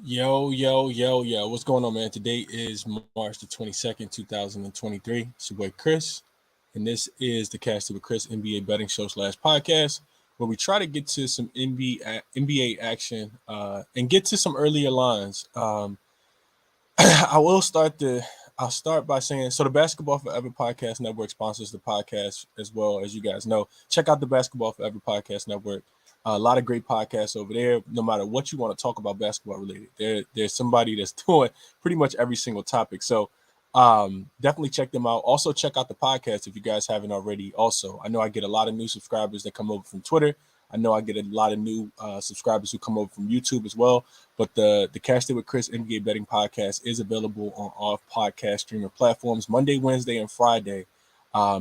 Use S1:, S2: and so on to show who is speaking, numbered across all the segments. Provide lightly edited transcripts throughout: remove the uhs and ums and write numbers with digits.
S1: Yo, yo, yo, yo. What's going on, man? Today is March the 22nd, 2023. It's your boy Chris, and this is the Casted with Chris NBA betting show slash podcast, where we try to get to some NBA action and get to some earlier lines. I will start the. I'll start by saying so the Basketball Forever Podcast Network sponsors the podcast as well, as you guys know. Check out the Basketball Forever Podcast Network. A lot of great podcasts over there. No matter what you want to talk about basketball related, there's somebody that's doing pretty much every single topic. So definitely check them out. Also check out the podcast if you guys haven't already. Also, I know I get a lot of new subscribers that come over from Twitter. I know I get a lot of new subscribers who come over from YouTube as well. But the Cashed It with Chris NBA Betting Podcast is available on all podcast streaming platforms Monday, Wednesday, and Friday.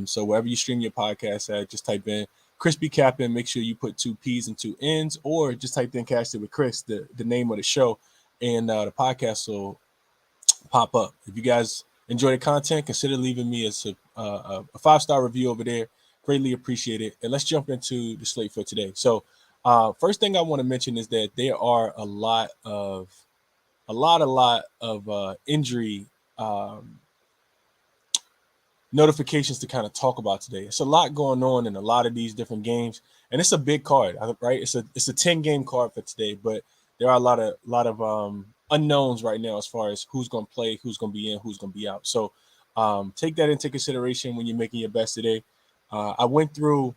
S1: So wherever you stream your podcast at, just type in Crispy Captain. Make sure you put two P's and two N's, or just type in Cashed It with Chris, the name of the show, and the podcast will pop up. If you guys enjoy the content, consider leaving me a 5-star review over there. Greatly appreciate it. And let's jump into the slate for today. So, first thing I want to mention is that there are a lot of injury notifications to kind of talk about today. It's a lot going on in a lot of these different games, and it's a big card, right? It's a 10-game card for today, but there are a lot of unknowns right now as far as who's going to play, who's going to be in, who's going to be out. So take that into consideration when you're making your bets today. I went through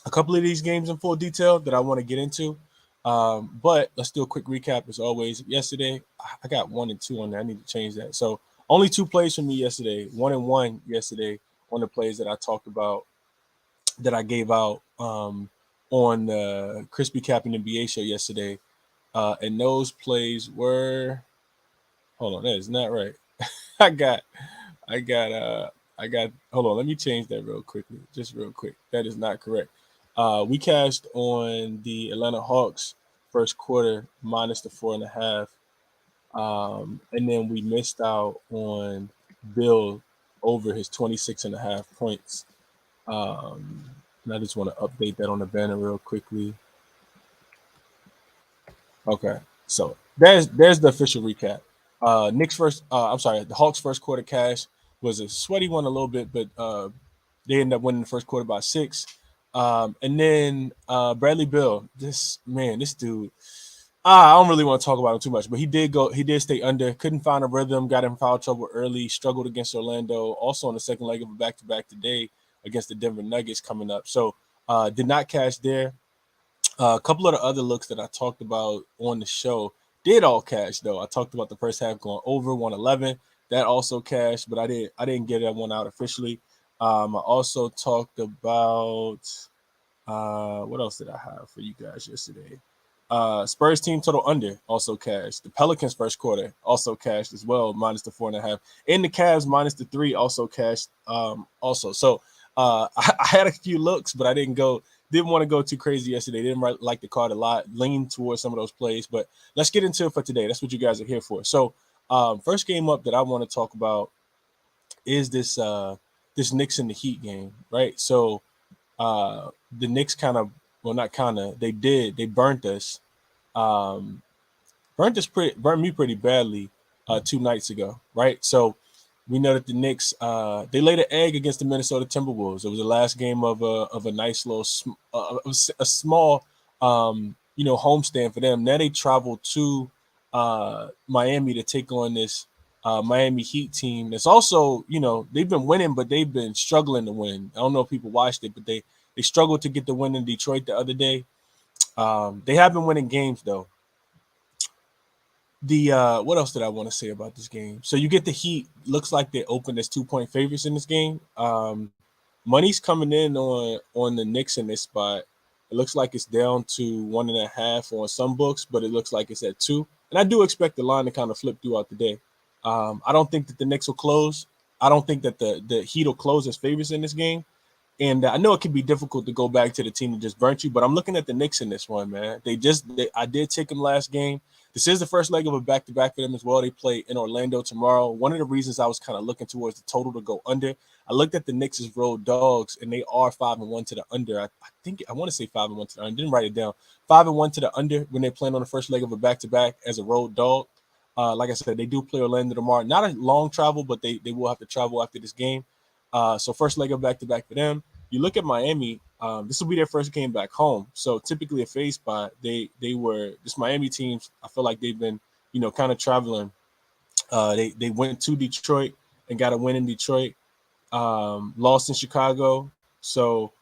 S1: a couple of these games in full detail that I want to get into. But let's do a quick recap as always. Yesterday, I got 1 and 2 on there. I need to change that. So only 2 plays for me yesterday. 1 and 1 yesterday on the plays that I talked about, that I gave out on the Crispy Capping NBA show yesterday. And those plays were, hold on, that is not right. I got I got hold on, let me change that real quickly. Just real quick. That is not correct. We cashed on the Atlanta Hawks first quarter minus the 4.5. And then we missed out on Bill over his 26.5 points. And I just want to update that on the banner real quickly. Okay. So there's the official recap. The Hawks first quarter cash was a sweaty one a little bit, but they ended up winning the first quarter by 6. And then Bradley Bill, this dude, I don't really want to talk about him too much, but he did stay under, couldn't find a rhythm, got in foul trouble early, struggled against Orlando, also on the second leg of a back-to-back today against the Denver Nuggets coming up. So did not cash there. A couple of the other looks that I talked about on the show did all cash though. I talked about the first half going over 111. That also cashed, but I didn't get that one out officially. I also talked about what else did I have for you guys yesterday? Spurs team total under also cashed. The Pelicans first quarter also cashed as well, minus the 4.5. And the Cavs minus the 3 also cashed also. So I had a few looks, but I didn't want to go too crazy yesterday. Didn't like the card a lot, leaned towards some of those plays. But let's get into it for today. That's what you guys are here for. So first game up that I want to talk about is this Knicks and the Heat game, right? So the Knicks they burnt us, burned me pretty badly 2 nights ago, right? So we know that the Knicks they laid an egg against the Minnesota Timberwolves. It was the last game of a nice little a small homestand for them. Now they travel to Miami to take on this Miami Heat team. That's also, they've been winning, but they've been struggling to win. I don't know if people watched it, but they struggled to get the win in Detroit the other day. They have been winning games though. The what else did I want to say about this game? So you get the Heat. Looks like they opened as 2-point favorites in this game. Money's coming in on the Knicks in this spot. It looks like it's down to 1.5 on some books, but it looks like it's at 2. And I do expect the line to kind of flip throughout the day. I don't think that the Knicks will close. I don't think that the Heat will close as favorites in this game. And I know it can be difficult to go back to the team that just burnt you, but I'm looking at the Knicks in this one, man. I did take them last game. This is the first leg of a back-to-back for them as well. They play in Orlando tomorrow. One of the reasons I was kind of looking towards the total to go under, I looked at the Knicks as road dogs, and they are 5-1 to the under. I think I want to say 5-1 to the under. Didn't write it down. 5-1 to the under when they're playing on the first leg of a back-to-back as a road dog. Like I said, they do play Orlando tomorrow. Not a long travel, but they will have to travel after this game. So first leg of back-to-back for them. You look at Miami. This will be their first game back home. So typically a phase spot. They were this Miami teams. I feel like they've been kind of traveling. They went to Detroit and got a win in Detroit. Lost in Chicago. So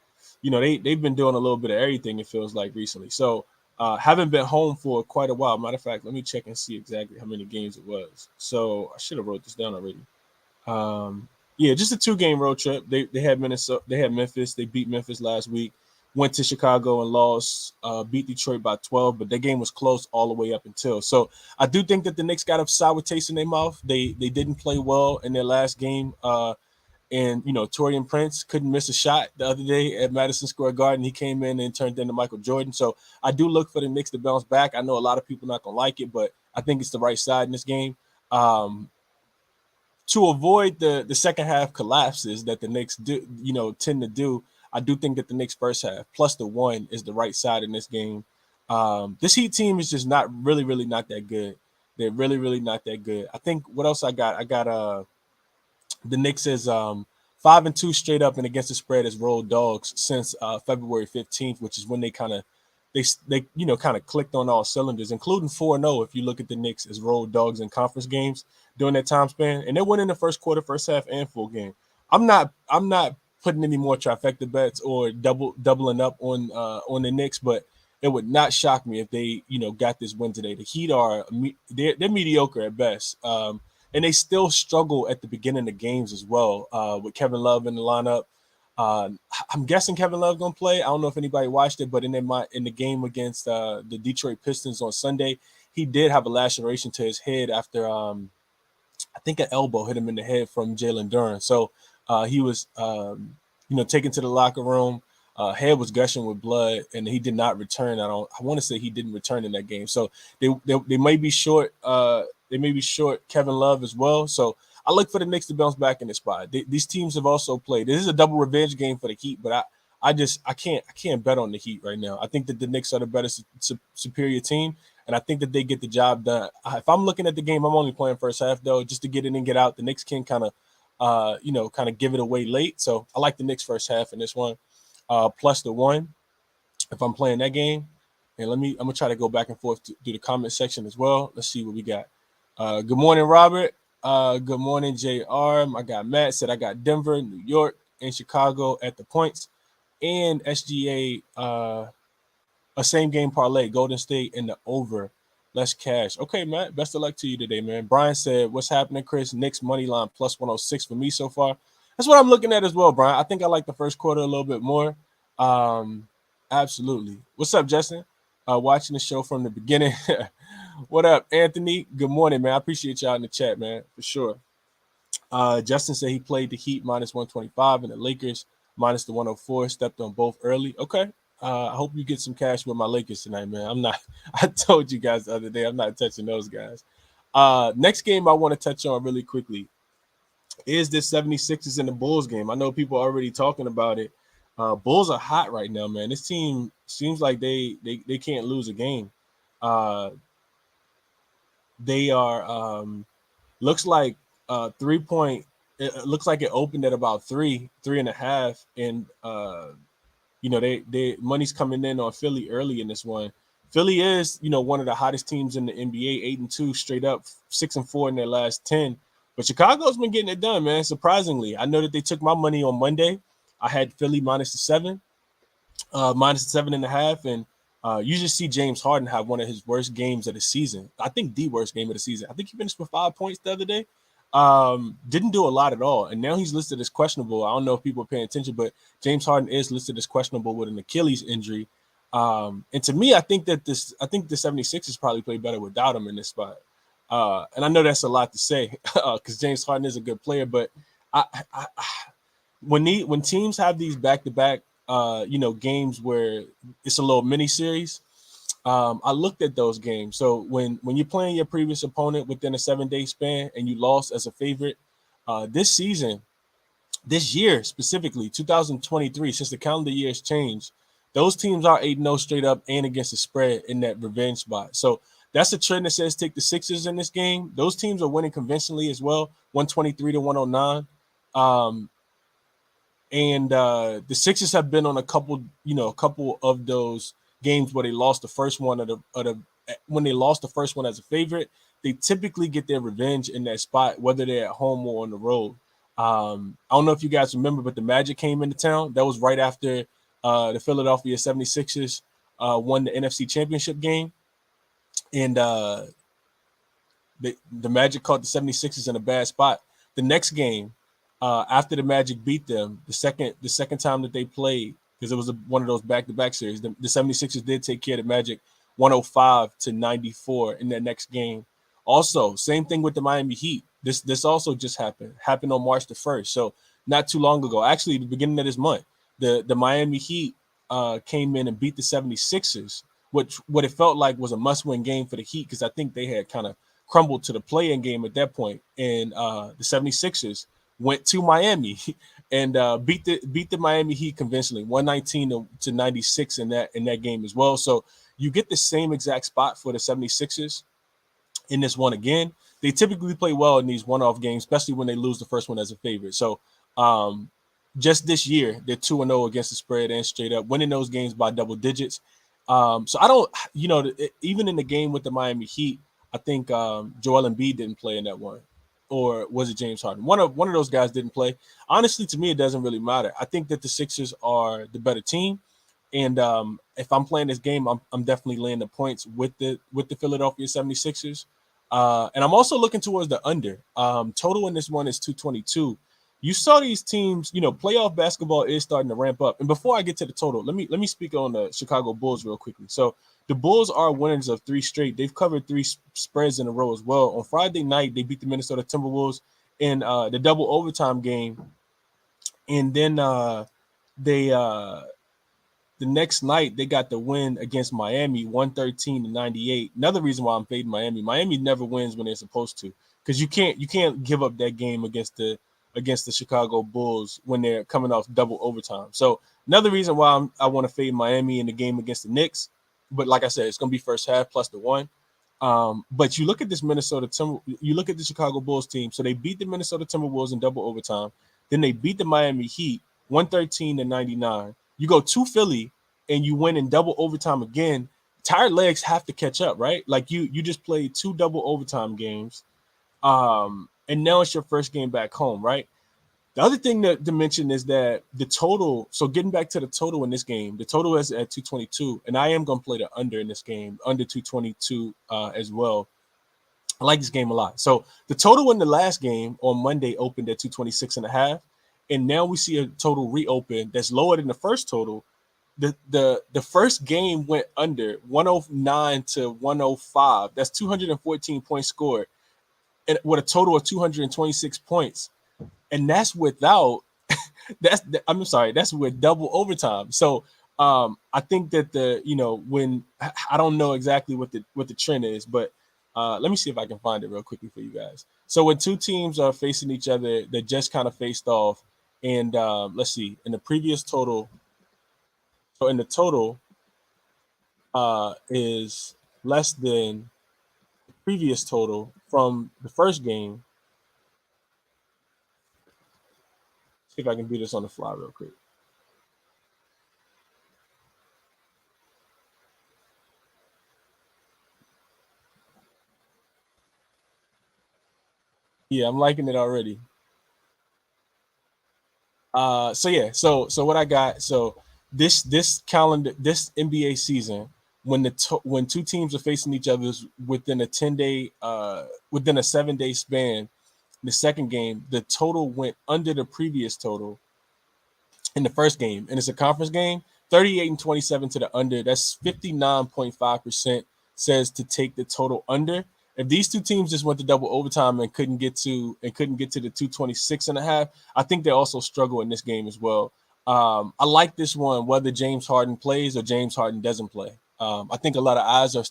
S1: they've been doing a little bit of everything. It feels like recently. So haven't been home for quite a while. Matter of fact, let me check and see exactly how many games it was. So I should have wrote this down already. Yeah, just a 2-game road trip. They had Minnesota, they had Memphis. They beat Memphis last week. Went to Chicago and lost. Beat Detroit by 12, but their game was close all the way up until. So I do think that the Knicks got a sour taste in their mouth. They didn't play well in their last game. And Torian Prince couldn't miss a shot the other day at Madison Square Garden. He came in and turned into Michael Jordan. So I do look for the Knicks to bounce back. I know a lot of people not gonna like it, but I think it's the right side in this game. To avoid the second half collapses that the Knicks tend to do, I do think that the Knicks first half plus the 1 is the right side in this game. This Heat team is just not really not that good. They're really not that good. I think what else I got? I got the Knicks is 5-2 straight up and against the spread as road dogs since February 15th, which is when they kind of kind of clicked on all cylinders, including 4-0 if you look at the Knicks as road dogs in conference games during that time span, and they're winning the first quarter, first half, and full game. I'm not putting any more trifecta bets or doubling up on the Knicks, but it would not shock me if they got this win today. The Heat are they're mediocre at best. And they still struggle at the beginning of games as well with Kevin Love in the lineup. I'm guessing Kevin Love gonna play. I don't know if anybody watched it, but in the game against the Detroit Pistons on Sunday, he did have a laceration to his head after I think an elbow hit him in the head from Jalen Duren. So he was taken to the locker room. Head was gushing with blood, and he did not return. I want to say he didn't return in that game. So they may be short. They may be short Kevin Love as well. So I look for the Knicks to bounce back in this spot. These teams have also played. This is a double revenge game for the Heat, but I can't bet on the Heat right now. I think that the Knicks are the better superior team, and I think that they get the job done. If I'm looking at the game, I'm only playing first half though, just to get in and get out. The Knicks can kind of give it away late. So I like the Knicks first half in this one, plus the 1 if I'm playing that game. And I'm gonna try to go back and forth through the comment section as well. Let's see what we got. Good morning, Robert. Good morning, JR. I got Matt said I got Denver, New York, and Chicago at the points, and SGA a same game parlay, Golden State in the over. Less cash. Okay, Matt. Best of luck to you today, man. Brian said, "What's happening, Chris? Knicks money line plus 106 for me so far." That's what I'm looking at as well, Brian. I think I like the first quarter a little bit more. Absolutely. What's up, Justin? Watching the show from the beginning. What up, Anthony? Good morning, man. I appreciate y'all in the chat, man, for sure. Justin said he played the Heat minus 125 and the Lakers minus the 104. Stepped on both early. Okay. I hope you get some cash with my Lakers tonight, man. I'm not. I told you guys the other day I'm not touching those guys. Next game I want to touch on really quickly is this 76ers and the Bulls game. I know people are already talking about it. Bulls are hot right now, man. This team seems like they can't lose a game. They are looks like 3 point. It looks like it opened at about 3.5, and they money's coming in on Philly early in this one. Philly is one of the hottest teams in the NBA, 8-2 straight up, 6-4 in their last 10. But Chicago's been getting it done, man. Surprisingly, I know that they took my money on Monday. I had Philly minus the 7, minus the 7.5, and you just see James Harden have one of his worst games of the season. I think the worst game of the season. I think he finished with 5 points the other day. Didn't do a lot at all, and now he's listed as questionable. I don't know if people are paying attention, but James Harden is listed as questionable with an Achilles injury. And to me, I think the 76ers probably play better without him in this spot. And I know that's a lot to say because James Harden is a good player, but when teams have these back to back games where it's a little mini series. I looked at those games. So when you're playing your previous opponent within a 7-day span and you lost as a favorite, this season, this year specifically, 2023, since the calendar year has changed, those teams are 8-0 straight up and against the spread in that revenge spot. So that's a trend that says take the Sixers in this game. Those teams are winning convincingly as well, 123 to 109. And the Sixers have been on a couple of those games where they lost the first one when they lost the first one as a favorite. They typically get their revenge in that spot, whether they're at home or on the road. I don't know if you guys remember, but the Magic came into town. That was right after the Philadelphia 76ers won the NFC Championship game. And the Magic caught the 76ers in a bad spot. The next game, after the Magic beat them, the second time that they played, because it was one of those back-to-back series, the 76ers did take care of the Magic 105 to 94 in that next game. Also, same thing with the Miami Heat. This also just happened on March the 1st. So not too long ago, actually the beginning of this month, the Miami Heat came in and beat the 76ers, which what it felt like was a must-win game for the Heat, because I think they had kind of crumbled to the play-in game at that point. And the 76ers went to Miami and beat the Miami Heat convincingly, 119 to 96 in that game as well. So you get the same exact spot for the 76ers in this one again. They typically play well in these one-off games, especially when they lose the first one as a favorite. So just this year, they're 2-0 against the spread and straight up, winning those games by double digits. So I don't, even in the game with the Miami Heat, I think Joel Embiid didn't play in that one, or was it James Harden? One of those guys didn't play. Honestly, to me, it doesn't really matter. I think that the Sixers are the better team, and if I'm playing this game, I'm definitely laying the points with the Philadelphia 76ers. And I'm also looking towards the under. Total in this one is 222. You saw these teams, playoff basketball is starting to ramp up. And before I get to the total, let me speak on the Chicago Bulls real quickly. So the Bulls are winners of 3 straight. They've covered 3 spreads in a row as well. On Friday night, they beat the Minnesota Timberwolves in the double overtime game. And then they the next night they got the win against Miami, 113 to 98. Another reason why I'm fading Miami. Miami never wins when they're supposed to, because you can't give up that game against the Chicago Bulls when they're coming off double overtime. So another reason why I want to fade Miami in the game against the Knicks. But like I said, it's going to be first half plus the 1. But you look at this you look at the Chicago Bulls team. So they beat the Minnesota Timberwolves in double overtime. Then they beat the Miami Heat 113 to 99. You go to Philly and you win in double overtime again. Tired legs have to catch up, right? Like you just played 2 double overtime games. And now it's your first game back home, right? The other thing to mention is that the total, so getting back to the total in this game, the total is at 222, and I am going to play the under in this game, under 222 as well. I like this game a lot. So the total in the last game on Monday opened at 226.5, and now we see a total reopen that's lower than the first total. The first game went under 109 to 105. That's 214 points scored, and with a total of 226 points. And that's without that's with double overtime. So I think that when I don't know exactly what the trend is, but let me see if I can find it real quickly for you guys. So when 2 teams are facing each other that just kind of faced off, and let's see, in the previous total, so in the total is less than the previous total from the first game. See if I can do this on the fly real quick. Yeah, I'm liking it already. So yeah, so what I got, so this NBA season, when 2 teams are facing each other within a 10-day within a 7-day span, the second game, the total went under the previous total in the first game, and it's a conference game, 38 and 27 to the under. That's 59.5% says to take the total under. If these two teams just went to double overtime and couldn't get to the 226.5, I think they also struggle in this game as well. I like this one, whether James Harden plays or James Harden doesn't play. I think a lot of eyes are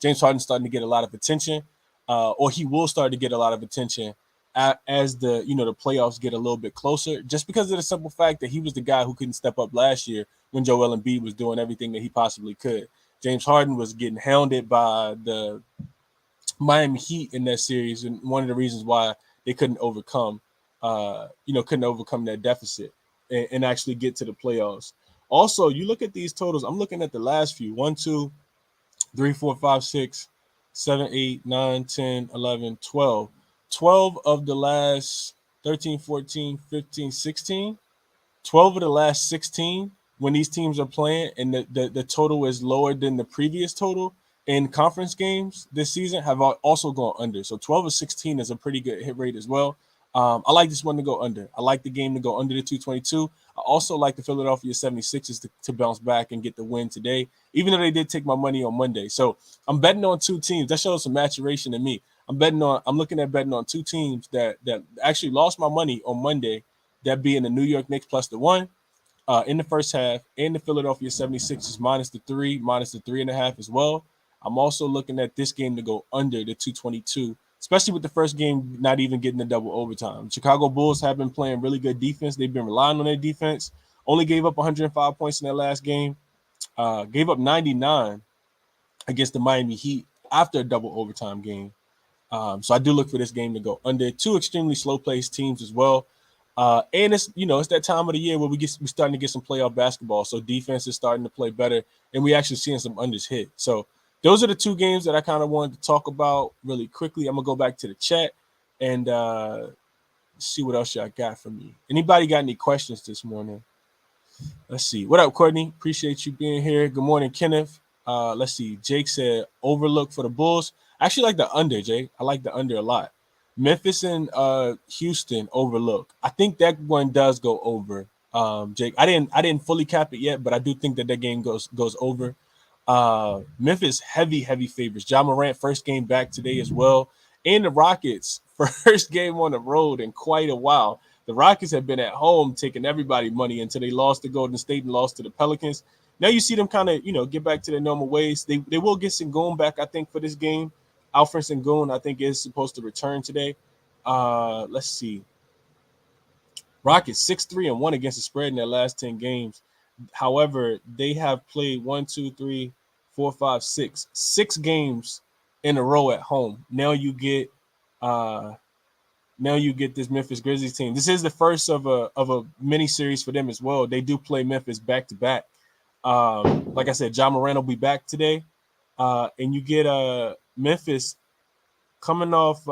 S1: James Harden's starting to get a lot of attention, or he will start to get a lot of attention as the playoffs get a little bit closer, just because of the simple fact that he was the guy who couldn't step up last year when Joel Embiid was doing everything that he possibly could. James Harden was getting hounded by the Miami Heat in that series, and one of the reasons why they couldn't overcome that deficit and actually get to the playoffs. Also, you look at these totals. I'm looking at the last few: 1, 2, 3, 4, 5, 6, 7, 8, 9, 10, 11, 12. 12 of the last 13, 14, 15, 16. 12 of the last 16 when these teams are playing and the total is lower than the previous total in conference games this season have also gone under. So 12 of 16 is a pretty good hit rate as well. I like this one to go under. I like the game to go under the 222. I also like the Philadelphia 76ers to bounce back and get the win today, even though they did take my money on Monday. So I'm betting on two teams. That shows some maturation in me. I'm looking at betting on two teams that actually lost my money on Monday, that being the New York Knicks plus the 1 in the first half, and the Philadelphia 76ers minus the 3.5 as well. I'm also looking at this game to go under the 222, especially with the first game not even getting the double overtime. Chicago Bulls have been playing really good defense. They've been relying on their defense. Only gave up 105 points in their last game. Gave up 99 against the Miami Heat after a double overtime game. So I do look for this game to go under. Two extremely slow-paced teams as well. And it's that time of the year where we're starting to get some playoff basketball. So defense is starting to play better, and we're actually seeing some unders hit. So those are the two games that I kind of wanted to talk about really quickly. I'm gonna go back to the chat and see what else y'all got for me. Anybody got any questions this morning? Let's see. What up, Courtney? Appreciate you being here. Good morning, Kenneth. Let's see. Jake said overlook for the Bulls. I actually like the under, Jake. I like the under a lot. Memphis and Houston overlook. I think that one does go over. Jake, I didn't fully cap it yet, but I do think that game goes over. Memphis heavy favorites. Ja Morant first game back today as well, and the Rockets first game on the road in quite a while. The Rockets have been at home taking everybody money until they lost to Golden State and lost to the Pelicans. Now you see them kind of get back to their normal ways. They will get Sengun back, I think, for this game. Alfred Sengun, I think, is supposed to return today. Let's see. Rockets 6-3-1 against the spread in their last 10 games. However, they have played 1, 2, 3, 4, 5, 6 games in a row at home. Now you get this Memphis Grizzlies team. This is the first of a mini series for them as well. They do play Memphis back to back. Like I said, Ja Morant will be back today, and you get Memphis coming off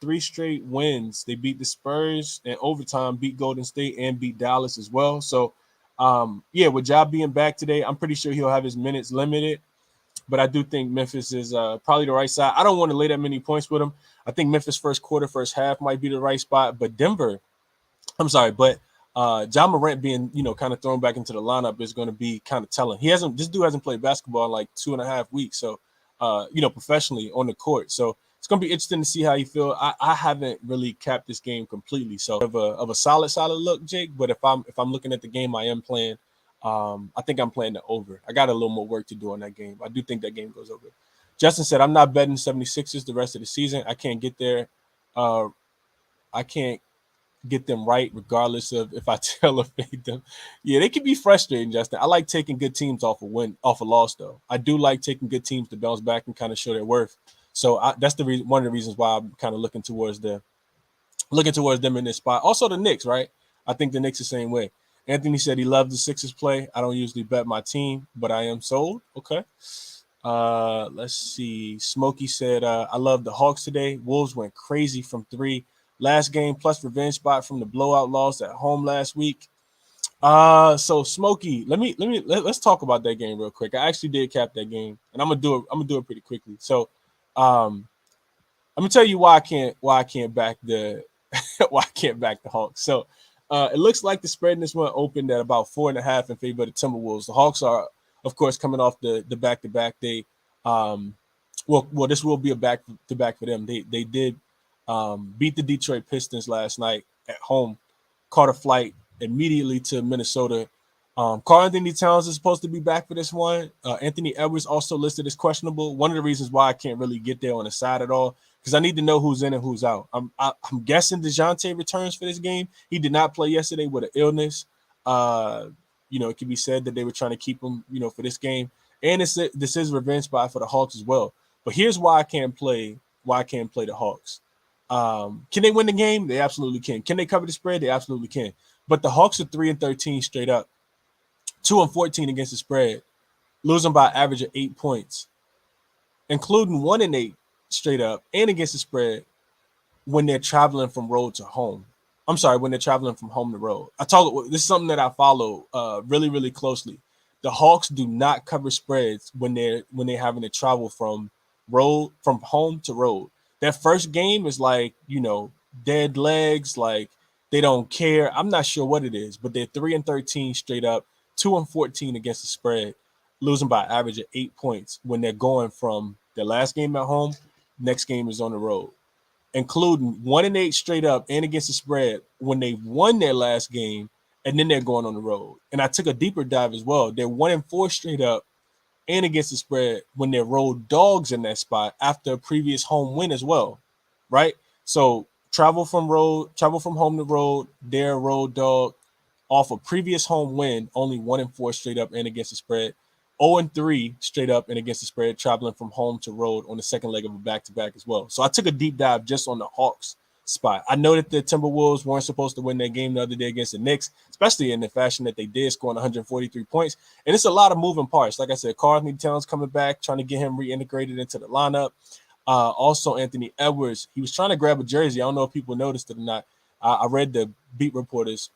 S1: 3 straight wins. They beat the Spurs in overtime, beat Golden State, and beat Dallas as well. So, with Ja being back today, I'm pretty sure he'll have his minutes limited. But I do think Memphis is probably the right side. I don't want to lay that many points with them. I think Memphis first quarter, first half might be the right spot. But Ja Morant being, kind of thrown back into the lineup is going to be kind of telling. This dude hasn't played basketball in like 2.5 weeks. So, professionally on the court. So it's going to be interesting to see how you feel. I haven't really capped this game completely. So of a solid look, Jake. But if I'm looking at the game I am playing, I think I'm playing the over. I got a little more work to do on that game. I do think that game goes over. Justin said, I'm not betting 76ers the rest of the season. I can't get there. I can't get them right regardless of if I tell or fade them. Yeah, they can be frustrating, Justin. I like taking good teams off a loss, though. I do like taking good teams to bounce back and kind of show their worth. So that's one of the reasons why I'm kind of looking towards them in this spot. Also the Knicks, right? I think the Knicks the same way. Anthony said he loved the Sixers play. I don't usually bet my team, but I am sold. Okay. Let's see. Smokey said, I love the Hawks today. Wolves went crazy from 3. Last game plus revenge spot from the blowout loss at home last week. So Smokey, let's talk about that game real quick. I actually did cap that game, and I'm gonna do it pretty quickly. So I'm gonna tell you why I can't back the Hawks. So it looks like the spread in this one opened at about 4.5 in favor of the Timberwolves. The Hawks are, of course, coming off the back-to-back. They Well, this will be a back to back for them. They did beat the Detroit Pistons last night at home, caught a flight immediately to Minnesota. Karl Anthony Towns is supposed to be back for this one. Anthony Edwards also listed as questionable. One of the reasons why I can't really get there on the side at all, because I need to know who's in and who's out. I'm guessing DeJounte returns for this game. He did not play yesterday with an illness. It can be said that they were trying to keep him, for this game. And this is revenge spot for the Hawks as well. But here's why I can't play the Hawks. Can they win the game? They absolutely can. Can they cover the spread? They absolutely can. But the Hawks are 3-13 straight up, 2-14 against the spread, losing by an average of 8 points, including 1-8 straight up and against the spread when they're traveling from road to home. I'm sorry, when they're traveling from home to road. This is something that I follow really, really closely. The Hawks do not cover spreads when they're having to travel from home to road. That first game is like, dead legs, like they don't care. I'm not sure what it is, but they're 3-13 straight up, 2-14 against the spread, losing by an average of 8 points when they're going from their last game at home, next game is on the road, including 1-8 straight up and against the spread when they won their last game, and then they're going on the road. And I took a deeper dive as well. They're 1-4 straight up and against the spread when they're road dogs in that spot after a previous home win as well, right? So travel from home to road, they're a road dog off a previous home win, only 1-4 straight up and against the spread. 0-3 straight up and against the spread, traveling from home to road on the second leg of a back-to-back as well. So I took a deep dive just on the Hawks spot. I know that the Timberwolves weren't supposed to win their game the other day against the Knicks, especially in the fashion that they did, scoring 143 points. And it's a lot of moving parts. Like I said, Karl Anthony Towns coming back, trying to get him reintegrated into the lineup. Also, Anthony Edwards, he was trying to grab a jersey. I don't know if people noticed it or not. I read the beat reporters,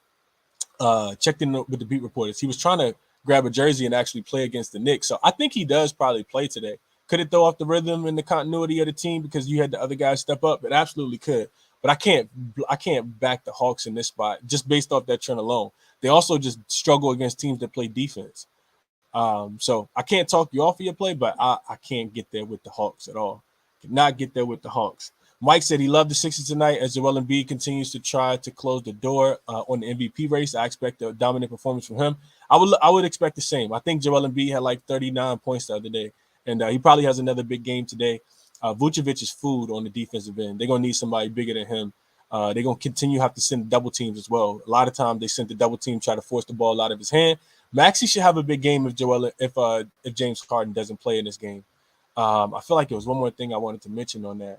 S1: checked in with the beat reporters. He was trying to grab a jersey and actually play against the Knicks. So I think he does probably play today. Could it throw off the rhythm and the continuity of the team because you had the other guys step up? It absolutely could. But I can't back the Hawks in this spot just based off that trend alone. They also just struggle against teams that play defense. So I can't talk you off of your play, but I can't get there with the Hawks at all. Cannot get there with the Hawks. Mike said he loved the Sixers tonight as Joel Embiid continues to try to close the door on the MVP race. I expect a dominant performance from him. I would expect the same. I think Joel Embiid had like 39 points the other day, and he probably has another big game today. Vucevic is food on the defensive end. They're going to need somebody bigger than him. They're going to continue to have to send double teams as well. A lot of times they send the double team, try to force the ball out of his hand. Maxey should have a big game if James Harden doesn't play in this game. I feel like there was one more thing I wanted to mention on that.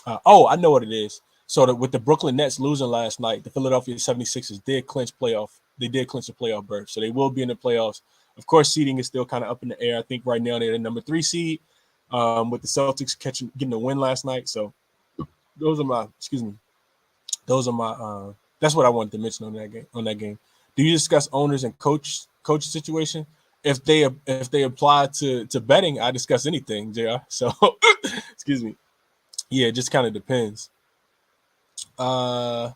S1: I know what it is. So with the Brooklyn Nets losing last night, the Philadelphia 76ers did clinch a playoff berth. So they will be in the playoffs. Of course, seeding is still kind of up in the air. I think right now they're the number 3 seed with the Celtics getting a win last night. So those are my that's what I wanted to mention on that game. Do you discuss owners and coach situation? If they apply to betting, I discuss anything, JR. So excuse me. Yeah, it just kind of depends. That's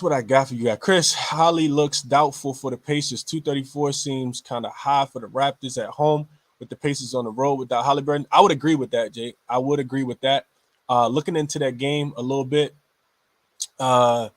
S1: what I got for you guys. Chris Holly looks doubtful for the Pacers. 234 seems kind of high for the Raptors at home with the Pacers on the road without Halliburton. I would agree with that, Jake. I would agree with that. Looking into that game a little bit, I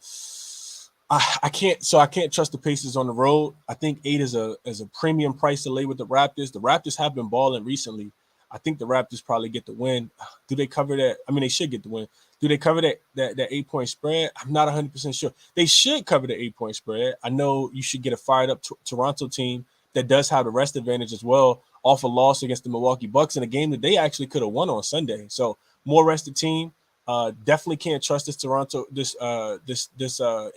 S1: can't trust the Pacers on the road. I think 8 is a premium price to lay with the Raptors. The Raptors have been balling recently. I think the Raptors probably get the win. Do they cover that? I mean, they should get the win. Do they cover that 8-point spread? I'm not 100% sure. They should cover the 8-point spread. I know you should get a fired up Toronto team that does have the rest advantage as well off a loss against the Milwaukee Bucks in a game that they actually could have won on Sunday. So more rested team. Definitely can't trust this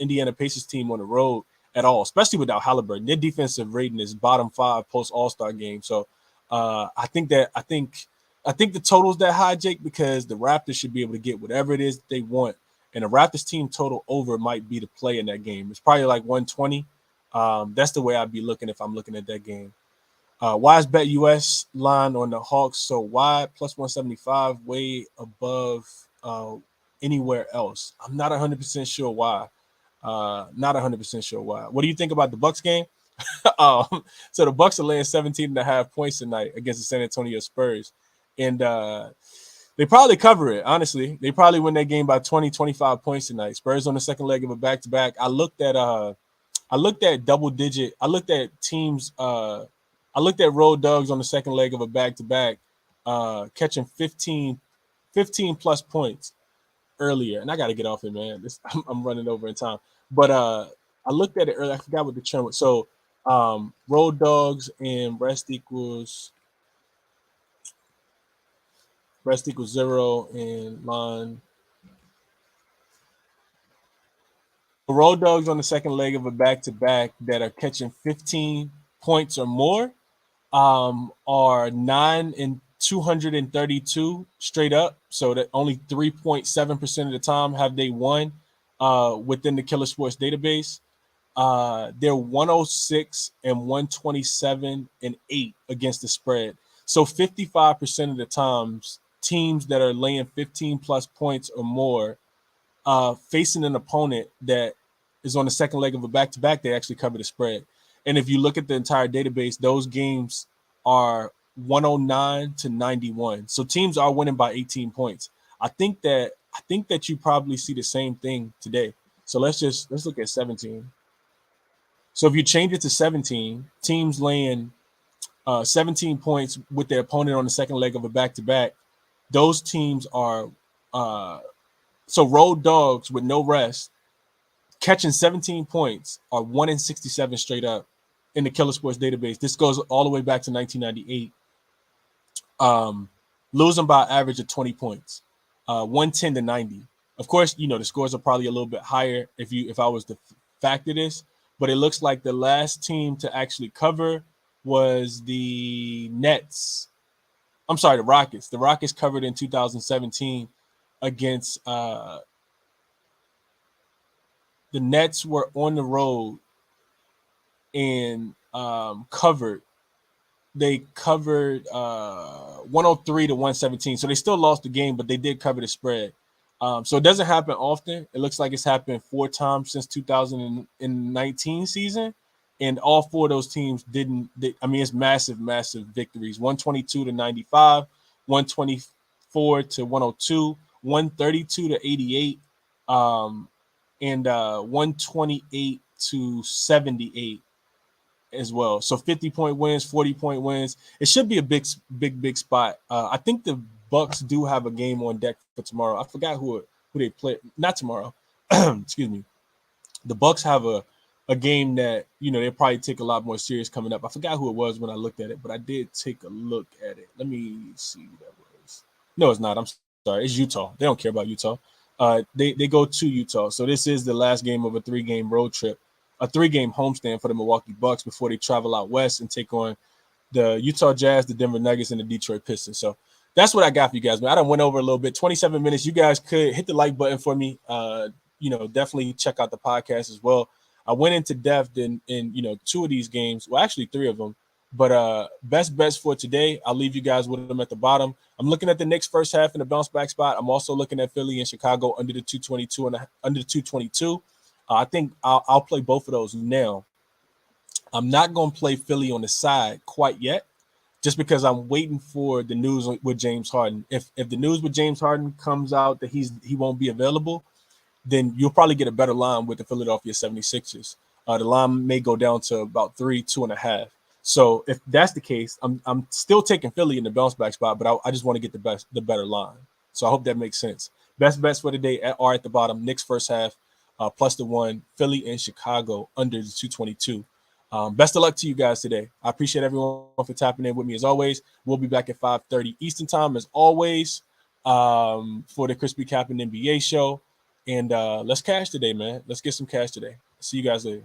S1: Indiana Pacers team on the road at all, especially without Halliburton. Their defensive rating is bottom 5 post All-Star game. So I think the total's that high, Jake, because the Raptors should be able to get whatever it is they want. And the Raptors team total over might be the play in that game. It's probably like 120. That's the way I'd be looking if I'm looking at that game. Why is Bet US line on the Hawks so wide? Plus 175, way above anywhere else. I'm not 100% sure why. Not 100% sure why. What do you think about the Bucks game? So the Bucks are laying 17.5 points tonight against the San Antonio Spurs. And they probably cover it, honestly. They probably win that game by 20, 25 points tonight. Spurs on the second leg of a back-to-back. I looked at double digit. I looked at teams. I looked at road dogs on the second leg of a back-to-back, catching 15 plus points earlier. And I got to get off it, man. I'm running over in time. But I looked at it earlier. I forgot what the trend was. So road dogs and rest equals 0 and line. Road dogs on the second leg of a back-to-back that are catching 15 points or more are 9 and 232 straight up. So that only 3.7% of the time have they won within the Killer Sports database. They're 106 and 127 and 8 against the spread. So 55% of the times, teams that are laying 15 plus points or more facing an opponent that is on the second leg of a back-to-back, they actually cover the spread. And if you look at the entire database, those games are 109 to 91. So teams are winning by 18 points. I think that you probably see the same thing today. So let's look at 17. So if you change it to 17, teams laying 17 points with their opponent on the second leg of a back-to-back, those teams are so road dogs with no rest catching 17 points are 1 in 67 straight up in the Killer Sports database. This goes all the way back to 1998. Losing by an average of 20 points, 110 to 90. Of course, the scores are probably a little bit higher if I was to factor this, but it looks like the last team to actually cover was the Nets. I'm sorry, the Rockets. The Rockets covered in 2017 against the Nets were on the road and covered. They covered 103 to 117. So they still lost the game, but they did cover the spread. So it doesn't happen often. It looks like it's happened 4 times since 2019 season. And all 4 of those teams didn't. It's massive, massive victories. 122 to 95, 124 to 102, 132 to 88. And 128 to 78 as well. So 50-point wins, 40-point wins. It should be a big spot. I think the Bucks do have a game on deck for tomorrow. I forgot who they play. Not tomorrow. Excuse me. The Bucks have a game that they'll probably take a lot more serious coming up. I forgot who it was when I looked at it, but I did take a look at it. Let me see who that was. No, it's not. I'm sorry. It's Utah. They don't care about Utah. They go to Utah. So this is the last game of a 3-game road trip, a 3-game homestand for the Milwaukee Bucks before they travel out west and take on the Utah Jazz, the Denver Nuggets, and the Detroit Pistons. So that's what I got for you guys, man. I done went over a little bit, 27 minutes. You guys could hit the like button for me. Definitely check out the podcast as well. I went into depth in 2 of these games. Well, actually 3 of them. But best bets for today, I'll leave you guys with them at the bottom. I'm looking at the Knicks first half in the bounce back spot. I'm also looking at Philly and Chicago under the 222 and under the 222. I think I'll play both of those now. I'm not going to play Philly on the side quite yet, just because I'm waiting for the news with James Harden. If the news with James Harden comes out that he won't be available, then you'll probably get a better line with the Philadelphia 76ers. The line may go down to about 2.5. So if that's the case, I'm still taking Philly in the bounce back spot, but I just want to get the better line. So I hope that makes sense. Best bets for today are at the bottom. Knicks first half, plus the 1. Philly and Chicago under the 222. Best of luck to you guys today. I appreciate everyone for tapping in with me as always. We'll be back at 5:30 Eastern time as always for the Crispy Cap and NBA show. And let's cash today, man. Let's get some cash today. See you guys later.